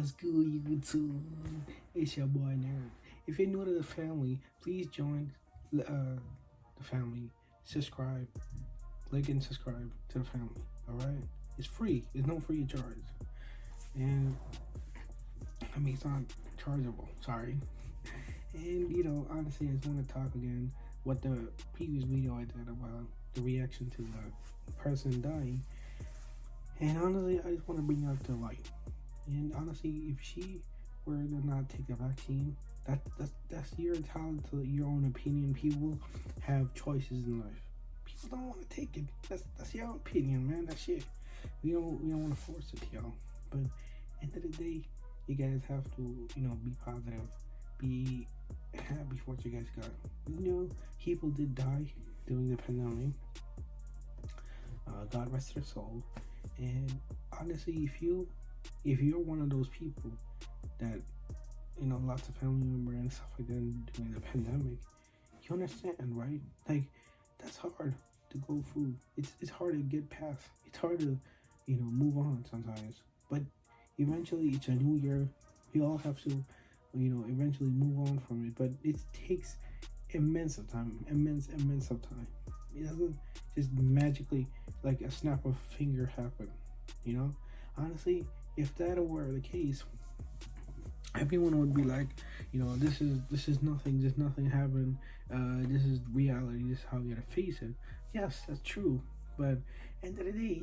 What's good, YouTube? It's your boy Nerd. If you're new to the family, please join the family. Subscribe, like and subscribe to the family. All right, it's free. It's no free charge, and it's not chargeable. Sorry. And honestly, I just want to talk again what the previous video I did about the reaction to the person dying. And honestly, I just want to bring out to light. And honestly, if she were to not take the vaccine, that's your talent to your own opinion. People have choices in life. People don't want to take it. That's your opinion, man. That's it. We don't want to force it to y'all. But end of the day, you guys have to be positive, be happy for what you guys got. People did die during the pandemic. God rest their soul. And honestly, if you're one of those people that lots of family members and stuff like that during the pandemic, you understand, right? Like, that's hard to go through. It's hard to get past. It's hard to move on sometimes. But eventually, it's a new year. We all have to eventually move on from it. But it takes immense of time. It doesn't just magically, like a snap of a finger, happen. Honestly, if that were the case, everyone would be like, this is nothing. Just nothing happened. This is reality. This is how you gotta face it. Yes, that's true. But end of the day,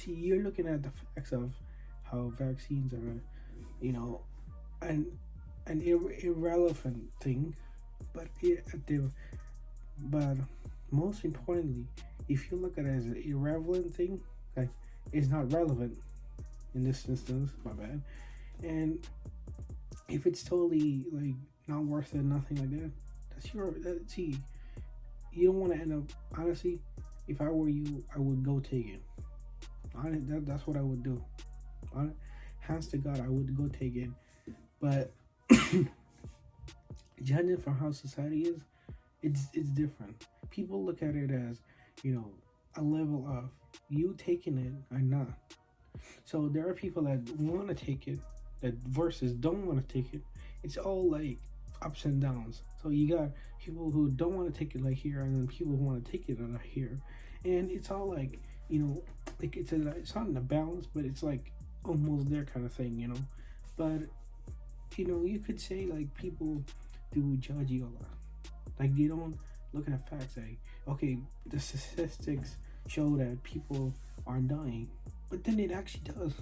you're looking at the facts of how vaccines are, an irrelevant thing, but most importantly, if you look at it as an irrelevant thing, like, it's not relevant in this instance, my bad. And if it's totally like not worth it, nothing like that, you don't want to end up, honestly, if I were you, I would go take it. That's what I would do. Hands to God, I would go take it. But judging from how society is, it's different. People look at it as, a level of you taking it or not. So there are people that want to take it, that versus don't want to take it. It's all like ups and downs. So you got people who don't want to take it like here, and then people who want to take it like here. And it's all like, like it's not in a balance, but it's like almost there kind of thing, But, you could say like people do judge you a lot. Like, they don't look at facts, like, okay, the statistics show that people are dying, but then it actually does.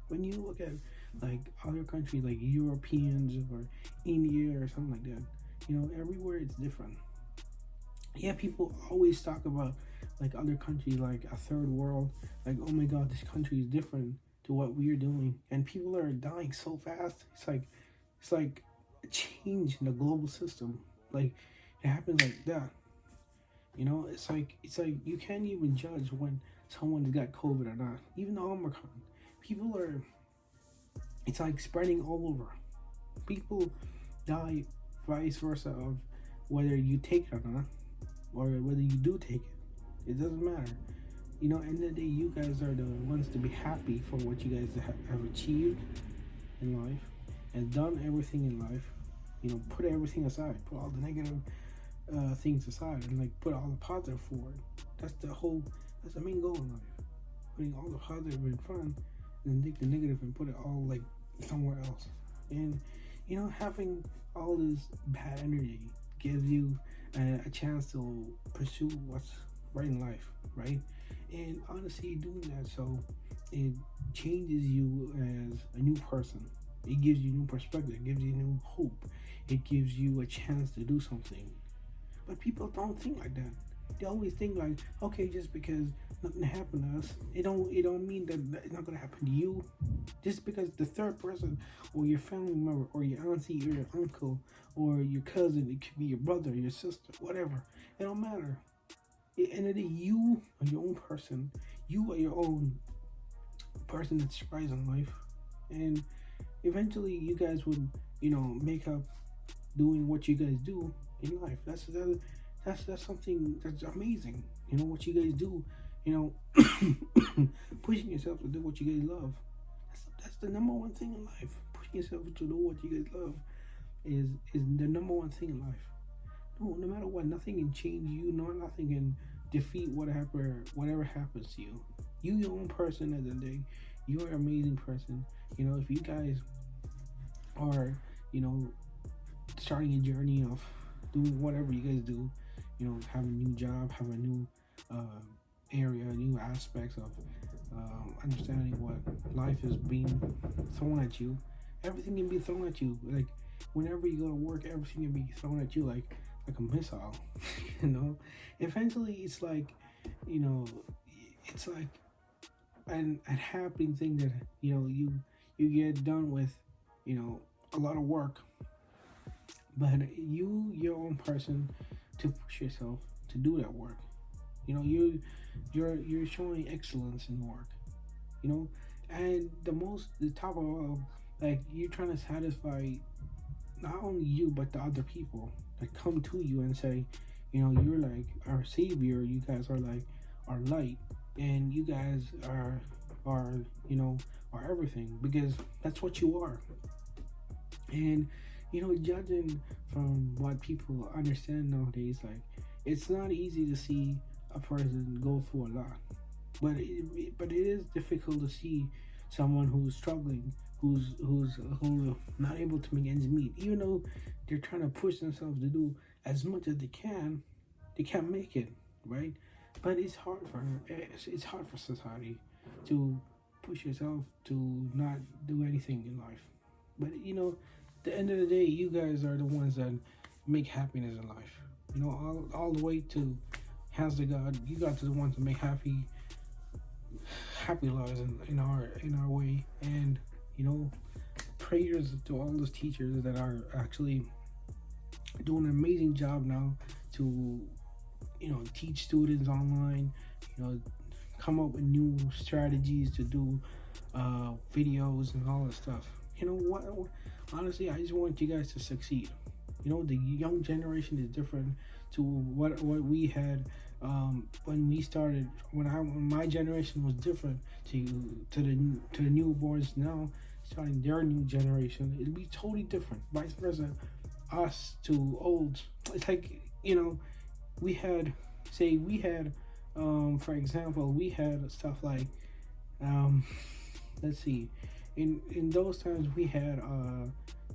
When you look at like other countries, like Europeans or India or something like that, everywhere it's different. Yeah, people always talk about like other countries, like a third world, like, oh my god, this country is different to what we're doing, and people are dying so fast. It's like a change in the global system. Like, it happens like that. It's like you can't even judge when someone's got COVID or not. Even the Omicron, it's like spreading all over. People die vice versa of whether you take it or not, or whether you do take it. It doesn't matter. End of the day, you guys are the ones to be happy for what you guys have achieved in life and done everything in life. Put everything aside. Put all the negative things aside, and like put all the positive forward. That's the main goal in life. Putting all the positive in front, and then take the negative and put it all like somewhere else. And having all this bad energy gives you a chance to pursue what's right in life, right? And honestly, doing that, so it changes you as a new person. It gives you new perspective. It gives you new hope. It gives you a chance to do something. But people don't think like that. They always think like, okay, just because nothing happened to us, it don't mean that it's not gonna happen to you. Just because the third person or your family member or your auntie or your uncle or your cousin, it could be your brother, your sister, whatever. It don't matter. At the end of the day, you are your own person. You are your own person that strives in life, and eventually you guys would make up doing what you guys do in life. That's something that's amazing. What you guys do, pushing yourself to do what you guys love. That's the number one thing in life. pushing yourself to do what you guys love is the number one thing in life. No matter what, nothing can change you. Nothing can defeat whatever happens to you. You your own person at the end of the day. You're an amazing person. You know, if you guys are, you know, starting a journey of doing whatever you guys do, you know, have a new job, have a new area, new aspects of understanding what life is being thrown at you. Everything can be thrown at you. Like whenever you go to work, everything can be thrown at you like a missile. You know, eventually it's like, you know, it's like an happening thing that, you know, you get done with, you know, a lot of work, but your own person to push yourself to do that work. You know, you're showing excellence in work, you know, and the top of all, like you're trying to satisfy not only you but the other people that come to you and say, you know, you're like our savior. You guys are like our light, and you guys are you know, are everything, because that's what you are. And you know, judging from what people understand nowadays, like it's not easy to see a person go through a lot, but it is difficult to see someone who's struggling, who's not able to make ends meet, even though they're trying to push themselves to do as much as they can't make it, right? But it's hard for society to push yourself to not do anything in life. But you know, at the end of the day, you guys are the ones that make happiness in life. You know, all the way to hands to God. You guys are the ones that make happy lives in our way. And you know, prayers to all those teachers that are actually doing an amazing job now to, you know, teach students online, you know, come up with new strategies to do videos and all that stuff. You know what? Honestly, I just want you guys to succeed. You know, the young generation is different to what we had when we started. When my generation was different to the newborns now starting their new generation. It'll be totally different. Vice versa, us to old. It's like, you know, we had, for example, we had stuff like, let's see, in those times we had,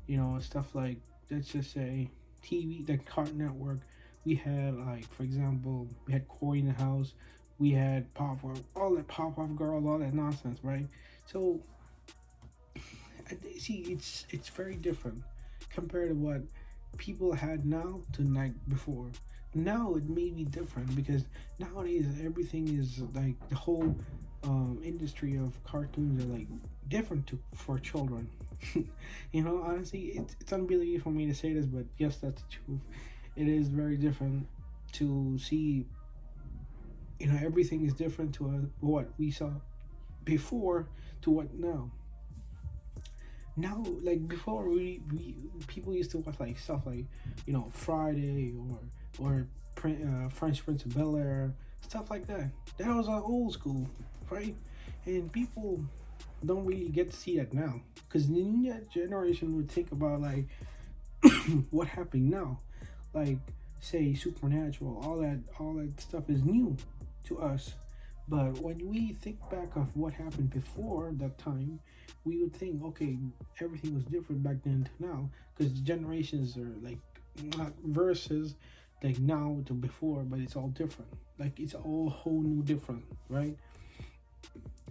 you know, stuff like, let's just say, TV, the Cartoon Network. We had, like, for example, we had Corey in the House. We had all that Pop-Off Girl, all that nonsense, right? So, see, it's very different compared to what people had now to like before. Now it may be different because nowadays everything is like the whole industry of cartoons are like different for children. You know, honestly, it's unbelievable for me to say this, but yes, that's the truth. It is very different to see. You know, everything is different to what we saw before to what now. Now, like before, we people used to watch like stuff like, you know, Friday or Fresh Prince of Bel-Air, stuff like that. That was our old school, right? And people don't really get to see that now, because the new generation would think about like what happened now, like say Supernatural, all that stuff is new to us. But when we think back of what happened before that time, we would think, okay, everything was different back then to now, because the generations are like not versus like now to before, but it's all different. Like it's all whole new different, right?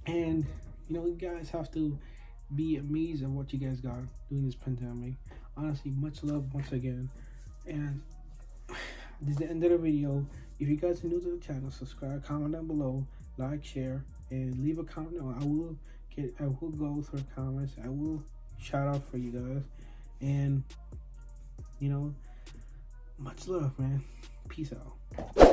And you know, you guys have to be amazed at what you guys got during this pandemic. Honestly, much love once again. And this is the end of the video. If you guys are new to the channel, subscribe, comment down below, like, share, and leave a comment. I will go through the comments. I will shout out for you guys. And you know, much love, man. Peace out.